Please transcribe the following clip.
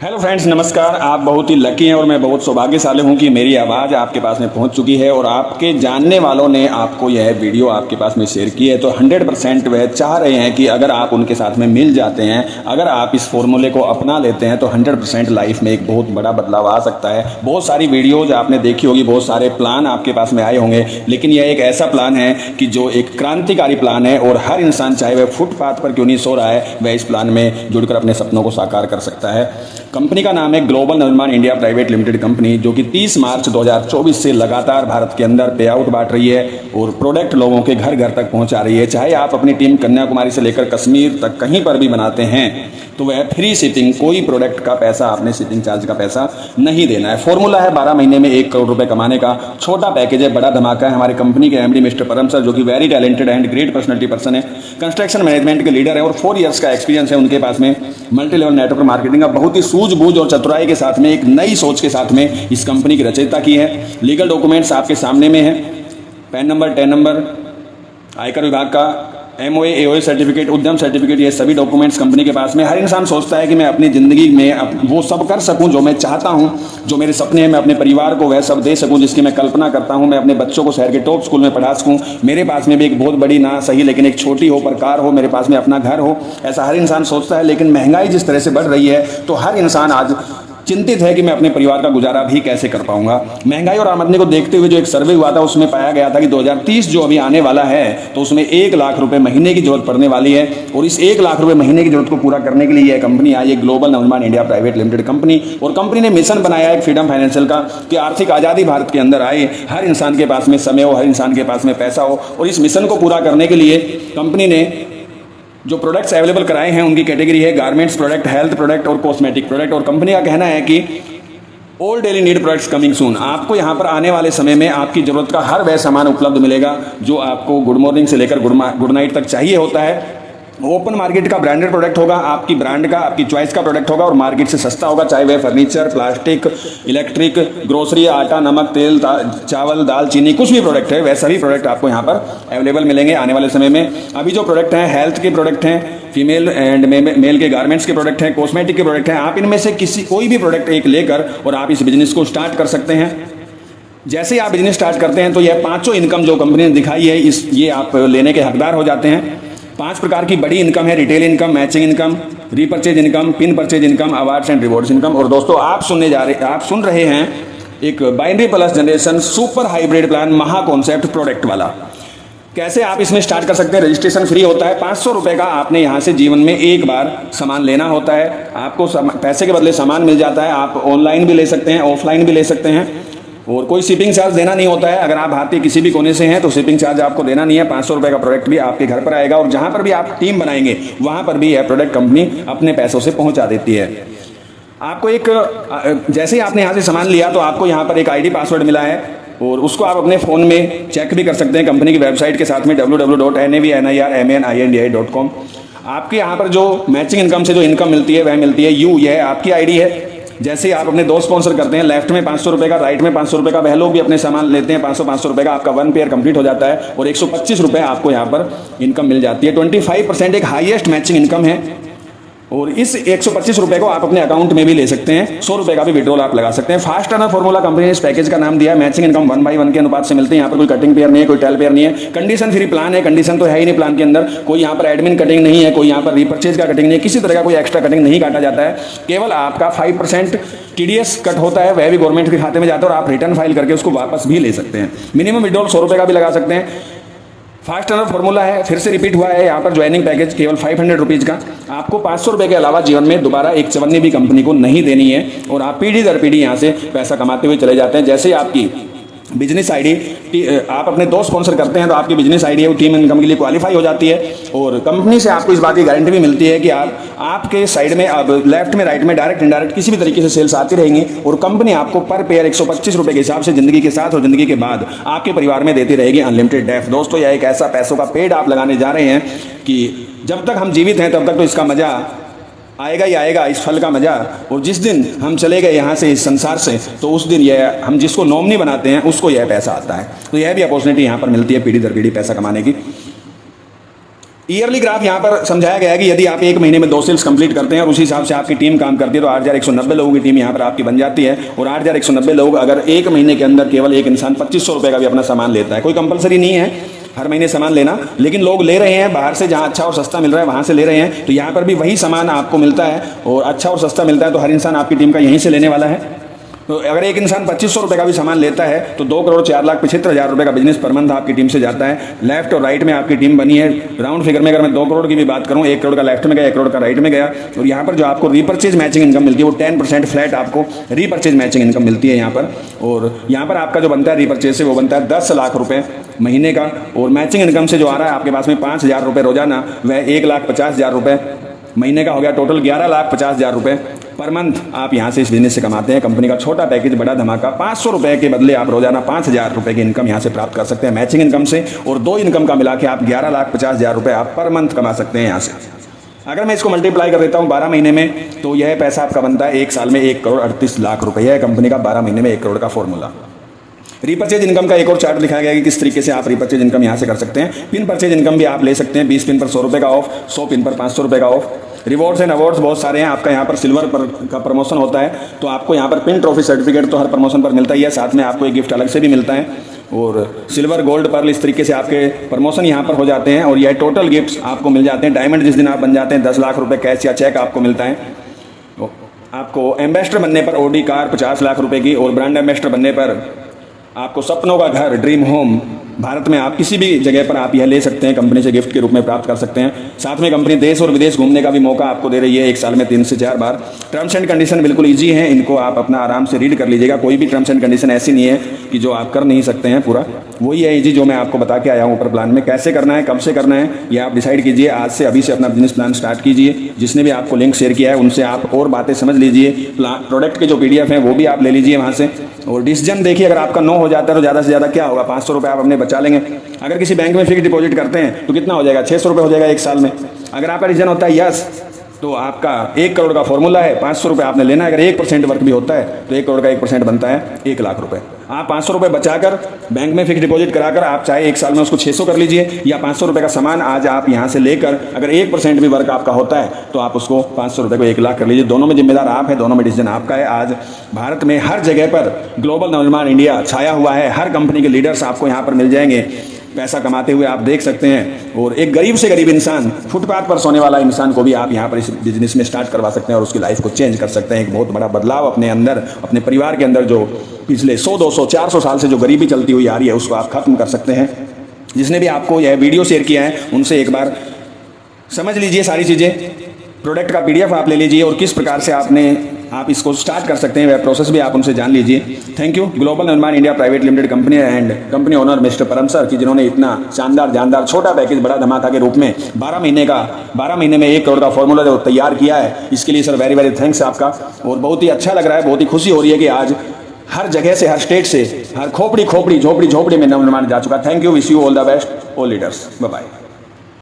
Hello friends, नमस्कार। आप बहुत ही लकी हैं और मैं बहुत सौभाग्यशाली हूं कि मेरी आवाज़ आपके पास में पहुंच चुकी है और आपके जानने वालों ने आपको यह वीडियो आपके पास में शेयर की है। तो 100% वह चाह रहे हैं कि अगर आप उनके साथ में मिल जाते हैं, अगर आप इस फॉर्मूले को अपना लेते हैं तो 100% लाइफ में एक बहुत बड़ा बदलाव आ सकता है। बहुत सारी वीडियोज़ आपने देखी होगी, बहुत सारे प्लान आपके पास में आए होंगे, लेकिन यह एक ऐसा प्लान है कि जो एक क्रांतिकारी प्लान है और हर इंसान, चाहे वह फुटपाथ पर क्यों नहीं सो रहा है, वह इस प्लान में जुड़कर अपने सपनों को साकार कर सकता है। कंपनी का नाम है global Navnirman India private limited company, जो कि 30 मार्च 2024 से लगातार भारत के अंदर पे आउट बांट रही है और प्रोडक्ट लोगों के घर घर तक पहुंचा रही है। चाहे आप अपनी टीम कन्याकुमारी से लेकर कश्मीर तक कहीं पर भी बनाते हैं तो वह फ्री शिपिंग, कोई प्रोडक्ट का पैसा, आपने शिपिंग चार्ज का पैसा नहीं देना है। फॉर्मूला है 12 महीने में 1 करोड़ रुपए कमाने का। छोटा पैकेज है, बड़ा धमाका है। हमारे कंपनी के एमडी मिस्टर परम सर, जो कि very talented and great personality person है, कंस्ट्रक्शन मैनेजमेंट के लीडर है और 4 ईयर्स का एक्सपीरियंस है उनके पास में। मल्टी लेवल नेटवर्क मार्केटिंग का बहुत ही सूझबूझ और चतुराई के साथ में, एक नई सोच के साथ में इस कंपनी की रचयिता की है। लीगल डॉक्यूमेंट्स आपके सामने में है, पैन नंबर, टैन नंबर, आयकर विभाग का MOA, AOA सर्टिफिकेट, उद्यम सर्टिफिकेट, ये सभी डॉक्यूमेंट्स कंपनी के पास में। हर इंसान सोचता है कि मैं अपनी ज़िंदगी में वो सब कर सकूं जो मैं चाहता हूं, जो मेरे सपने हैं, मैं अपने परिवार को वह सब दे सकूं जिसकी मैं कल्पना करता हूं, मैं अपने बच्चों को शहर के टॉप स्कूल में पढ़ा सकूं, मेरे पास में भी एक बहुत बड़ी, ना सही लेकिन एक छोटी हो पर कार हो, मेरे पास में अपना घर हो। ऐसा हर इंसान सोचता है, लेकिन महंगाई जिस तरह से बढ़ रही है तो हर इंसान आज चिंतित है कि मैं अपने परिवार का गुजारा भी कैसे कर पाऊंगा। महंगाई और आमदनी को देखते हुए जो एक सर्वे हुआ था, उसमें पाया गया था कि 2030 जो अभी आने वाला है तो उसमें 1 लाख रुपए महीने की जरूरत पड़ने वाली है। और इस 1 लाख रुपए महीने की जरूरत को पूरा करने के लिए यह कंपनी आई है, global Navnirman India private limited company. और कंपनी ने मिशन बनाया है फ्रीडम फाइनेंशियल का, कि आर्थिक आज़ादी भारत के अंदर आए, हर इंसान के पास में समय हो, हर इंसान के पास में पैसा हो। और इस मिशन को पूरा करने के लिए कंपनी ने जो प्रोडक्ट्स अवेलेबल कराए हैं उनकी कैटेगरी है गारमेंट्स प्रोडक्ट, हेल्थ प्रोडक्ट और कॉस्मेटिक प्रोडक्ट। और कंपनी का कहना है कि all daily need products coming soon. आपको यहाँ पर आने वाले समय में आपकी ज़रूरत का हर वह सामान उपलब्ध मिलेगा जो आपको गुड मॉर्निंग से लेकर गुड नाइट तक चाहिए होता है। ओपन मार्केट का ब्रांडेड प्रोडक्ट होगा, आपकी ब्रांड का, आपकी चॉइस का प्रोडक्ट होगा और मार्केट से सस्ता होगा, चाहे वह फर्नीचर, प्लास्टिक, इलेक्ट्रिक, ग्रोसरी, आटा, नमक, तेल, चावल, दाल, चीनी, कुछ भी प्रोडक्ट है वह सभी प्रोडक्ट आपको यहाँ पर अवेलेबल मिलेंगे आने वाले समय में। अभी जो प्रोडक्ट हैं, हेल्थ के प्रोडक्ट हैं, फीमेल एंड मेल के गारमेंट्स के प्रोडक्ट हैं, कॉस्मेटिक के प्रोडक्ट हैं। आप इनमें से कोई भी प्रोडक्ट एक लेकर और आप इस बिजनेस को स्टार्ट कर सकते हैं। जैसे ही आप बिजनेस स्टार्ट करते हैं तो यह 5 इनकम जो कंपनी ने दिखाई है, ये आप लेने के हकदार हो जाते हैं। 5 प्रकार की बड़ी इनकम है: retail income, matching income, repurchase income, pin purchase income, awards and rewards income. और दोस्तों, आप सुन रहे हैं एक binary plus generation super hybrid plan, महा कॉन्सेप्ट प्रोडक्ट वाला। कैसे आप इसमें स्टार्ट कर सकते हैं? रजिस्ट्रेशन फ्री होता है। 500 रुपये का आपने यहाँ से जीवन में एक बार सामान लेना होता है, आपको पैसे के बदले सामान मिल जाता है। आप ऑनलाइन भी ले सकते हैं, ऑफलाइन भी ले सकते हैं और कोई शिपिंग चार्ज देना नहीं होता है। अगर आप भारत के किसी भी कोने से हैं तो शिपिंग चार्ज आपको देना नहीं है। 500 रुपये का प्रोडक्ट भी आपके घर पर आएगा और जहाँ पर भी आप टीम बनाएंगे वहाँ पर भी यह प्रोडक्ट कंपनी अपने पैसों से पहुँचा देती है। आपको जैसे ही आपने यहाँ से सामान लिया तो आपको यहाँ पर एक ID पासवर्ड मिला है और उसको आप अपने फ़ोन में चेक भी कर सकते हैं कंपनी की वेबसाइट के साथ में www.navnirmani.com। आपके यहाँ पर जो मैचिंग इनकम से जो इनकम मिलती है वह मिलती है यह आपकी ID है। जैसे ही आप अपने दोस्त स्पॉन्सर करते हैं, लेफ्ट में 500 रुपये का, राइट में 500 रुपये का, वह लोग भी अपने सामान लेते हैं। 500 रुपये का आपका 1 पेयर कंप्लीट हो जाता है और 125 रुपये आपको यहाँ पर इनकम मिल जाती है। 25% एक हाईएस्ट मैचिंग इनकम है और इस 125 रुपये को आप अपने अकाउंट में भी ले सकते हैं। 100 रुपये का भी विड्रॉल आप लगा सकते हैं। फास्ट अर्नर फॉर्मूला कंपनी ने इस पैकेज का नाम दिया। मैचिंग इनकम 1/1 के अनुपात से मिलते हैं। यहाँ पर कोई कटिंग पेयर नहीं है, कोई टेल पेयर नहीं है। कंडीशन फ्री प्लान है, कंडीशन तो है ही नहीं प्लान के अंदर। कोई यहाँ पर एडमिन कटिंग नहीं है, कोई यहाँ पर रीपरचेज का कटिंग नहीं है, किसी तरह का कोई एक्स्ट्रा कटिंग नहीं काटा जाता है। केवल आपका 5% TDS कट होता है, वह भी गवर्नमेंट के खाते में जाता है और आप रिटर्न फाइल करके उसको वापस भी ले सकते हैं। मिनिमम विड्रॉल 100 रुपये का भी लगा सकते हैं। फास्ट अर्नर फॉर्मूला है, फिर से रिपीट हुआ है यहाँ पर। ज्वाइनिंग पैकेज केवल 500 रुपीज़ का। आपको 500 रुपये के अलावा जीवन में दोबारा एक चवन्नी भी कंपनी को नहीं देनी है और आप पीढ़ी दर पीढ़ी यहाँ से पैसा कमाते हुए चले जाते हैं। जैसे ही आपकी बिजनेस ID आप अपने दोस्त स्पॉन्सर करते हैं तो आपकी बिजनेस ID है वो टीम इनकम के लिए क्वालिफाई हो जाती है और कंपनी से आपको इस बात की गारंटी भी मिलती है कि आपके साइड में, अब लेफ्ट में, राइट में, डायरेक्ट इनडायरेक्ट किसी भी तरीके से सेल्स आती रहेंगी और कंपनी आपको पर पेयर 125 रुपये के हिसाब से ज़िंदगी के साथ और ज़िंदगी के बाद आपके परिवार में देती रहेगी अनलिमिटेड डेफ। दोस्तों, यह एक ऐसा पैसों का पेड़ आप लगाने जा रहे हैं कि जब तक हम जीवित हैं तब तक तो इसका मज़ा आएगा ही आएगा, इस फल का मजा। और जिस दिन हम चले गए यहाँ से, इस संसार से, तो उस दिन यह हम जिसको नॉमिनी बनाते हैं उसको यह पैसा आता है। तो यह भी अपॉर्चुनिटी यहाँ पर मिलती है पीढ़ी दर पीढ़ी पैसा कमाने की। ईयरली ग्राफ यहाँ पर समझाया गया है कि यदि आप एक महीने में 2 सेल्स कंप्लीट करते हैं और उसी हिसाब से आपकी टीम काम करती है तो 8,190 लोगों की टीम यहाँ पर आपकी बन जाती है। और 8,190 लोग अगर एक महीने के अंदर केवल एक इंसान 2,500 रुपये का भी अपना सामान लेता है, कोई कंपलसरी नहीं है हर महीने सामान लेना, लेकिन लोग ले रहे हैं बाहर से, जहाँ अच्छा और सस्ता मिल रहा है वहाँ से ले रहे हैं, तो यहाँ पर भी वही सामान आपको मिलता है और अच्छा और सस्ता मिलता है, तो हर इंसान आपकी टीम का यहीं से लेने वाला है। तो अगर एक इंसान 2,500 रुपये का भी सामान लेता है तो 2,04,75,000 रुपये का बिजनेस पर मंथ आपकी टीम से जाता है। लेफ्ट और राइट में आपकी टीम बनी है। राउंड फिगर में अगर मैं 2 करोड़ की भी बात करूं, 1 करोड़ का लेफ्ट में गया, 1 करोड़ का राइट में गया, और यहाँ पर जो आपको रीपर्चेज मैचिंग इनकम मिलती है वो 10% फ्लैट आपको रीपर्चेज मैचिंग इनकम मिलती है यहाँ पर। और यहाँ पर आपका जो बनता है रीपर्चेज से वो बनता है 10 लाख रुपये महीने का, और मैचिंग इनकम से जो आ रहा है आपके पास में 5,000 रुपये रोजाना, वह 1,50,000 रुपये महीने का हो गया। टोटल 11,50,000 रुपये पर मंथ आप यहाँ से इस बिजनेस से कमाते हैं। कंपनी का छोटा पैकेज बड़ा धमाका, 500 रुपये के बदले आप रोजाना 5,000 रुपये की इनकम यहाँ से प्राप्त कर सकते हैं मैचिंग इनकम से, और 2 इनकम का मिला के आप 11,50,000 रुपये आप पर मंथ कमा सकते हैं यहाँ से। अगर मैं इसको मल्टीप्लाई कर देता हूँ 12 महीने में, तो यह पैसा आपका बनता है 1 साल में 1,38,00,000 रुपये। है कंपनी का 12 महीने में 1 करोड़ का फॉर्मूला। रीपर्चेज इनकम का एक और चार्ट दिखाया गया है कि किस तरीके से आप रीपर्चेज इनकम यहाँ से कर सकते हैं। पिन परचेज इनकम भी आप ले सकते हैं, 20 पिन पर 100 रुपये का ऑफ, 100 पिन पर 500 रुपये का ऑफ। रिवॉर्ड्स एंड अवार्ड्स बहुत सारे हैं। आपका यहाँ पर सिल्वर पर का प्रमोशन होता है तो आपको यहाँ पर पिन ट्रॉफी सर्टिफिकेट तो हर प्रमोशन पर मिलता ही है, साथ में आपको एक गिफ्ट अलग से भी मिलता है। और सिल्वर गोल्ड पर्ल इस तरीके से आपके प्रमोशन यहाँ पर हो जाते हैं, और यह टोटल गिफ्ट्स आपको मिल जाते हैं। डायमंड जिस दिन आप बन जाते हैं 10 लाख रुपये कैश या चेक आपको मिलता है। आपको एम्बेसडर बनने पर ऑडी कार 50 लाख रुपये की, और ब्रांड एम्बेसडर बनने पर आपको सपनों का घर ड्रीम होम भारत में आप किसी भी जगह पर आप यह ले सकते हैं, कंपनी से गिफ्ट के रूप में प्राप्त कर सकते हैं। साथ में कंपनी देश और विदेश घूमने का भी मौका आपको दे रही है 1 साल में 3 से 4 बार। टर्म्स एंड कंडीशन बिल्कुल इजी हैं, इनको आप अपना आराम से रीड कर लीजिएगा। कोई भी टर्म्स एंड कंडीशन ऐसी नहीं है कि जो आप कर नहीं सकते हैं, पूरा वही है इजी जो मैं आपको बता के आया हूँ ऊपर प्लान में। कैसे करना है, कब से करना है, ये आप डिसाइड कीजिए। आज से अभी से अपना बिजनेस प्लान स्टार्ट कीजिए। जिसने भी आपको लिंक शेयर किया है उनसे आप और बातें समझ लीजिए। प्रोडक्ट के जो PDF हैं वो भी आप ले लीजिए वहाँ से, और डिसीजन देखिए। अगर आपका नो हो जाता है तो ज़्यादा से ज़्यादा क्या होगा, 500 रुपये आप अपने बचा लेंगे। अगर किसी बैंक में फिक्स डिपॉजिट करते हैं तो कितना हो जाएगा, 600 रुपये हो जाएगा 1 साल में। अगर आपका डिसीजन होता है यस, तो आपका 1 करोड़ का फॉर्मूला है, 500 रुपये आपने लेना है। अगर 1% वर्क भी होता है तो 1 करोड़ का 1% बनता है 1 लाख रुपये। आप 500 रुपये बचाकर बैंक में फिक्स डिपॉजिट कराकर आप चाहे 1 साल में उसको 600 कर लीजिए, या 500 रुपये का सामान आज आप यहाँ से लेकर अगर 1% भी वर्क आपका होता है तो आप उसको 500 रुपये को 1 लाख कर लीजिए। दोनों में जिम्मेदार आप है, दोनों में डिसीजन आपका है। आज भारत में हर जगह पर ग्लोबल नवनिर्माण इंडिया छाया हुआ है। हर कंपनी के लीडर्स आपको यहाँ पर मिल जाएंगे पैसा कमाते हुए, आप देख सकते हैं। और एक गरीब से गरीब इंसान, फुटपाथ पर सोने वाला इंसान को भी आप यहाँ पर इस बिजनेस में स्टार्ट करवा सकते हैं और उसकी लाइफ को चेंज कर सकते हैं। एक बहुत बड़ा बदलाव अपने अंदर, अपने परिवार के अंदर जो पिछले 100, 200, 400 साल से जो गरीबी चलती हुई आ रही है उसको आप खत्म कर सकते हैं। जिसने भी आपको यह वीडियो शेयर किया है उनसे एक बार समझ लीजिए सारी चीज़ें। प्रोडक्ट का PDF आप ले लीजिए और किस प्रकार से आप इसको स्टार्ट कर सकते हैं वह प्रोसेस भी आप उनसे जान लीजिए। थैंक यू ग्लोबल निर्माण India private limited company and company owner mister परम सर की, जिन्होंने इतना शानदार जानदार छोटा पैकेज बड़ा धमाका के रूप में 12 महीने में 1 करोड़ का फॉर्मूला जो तैयार किया है, इसके लिए सर वेरी वेरी थैंक्स आपका। और बहुत ही अच्छा लग रहा है, बहुत ही खुशी हो रही है कि आज हर जगह से, हर स्टेट से, हर खोपड़ी झोपड़ी में नवनिर्माण जा चुका। Thank you, wish you all the best, all leaders, bye bye.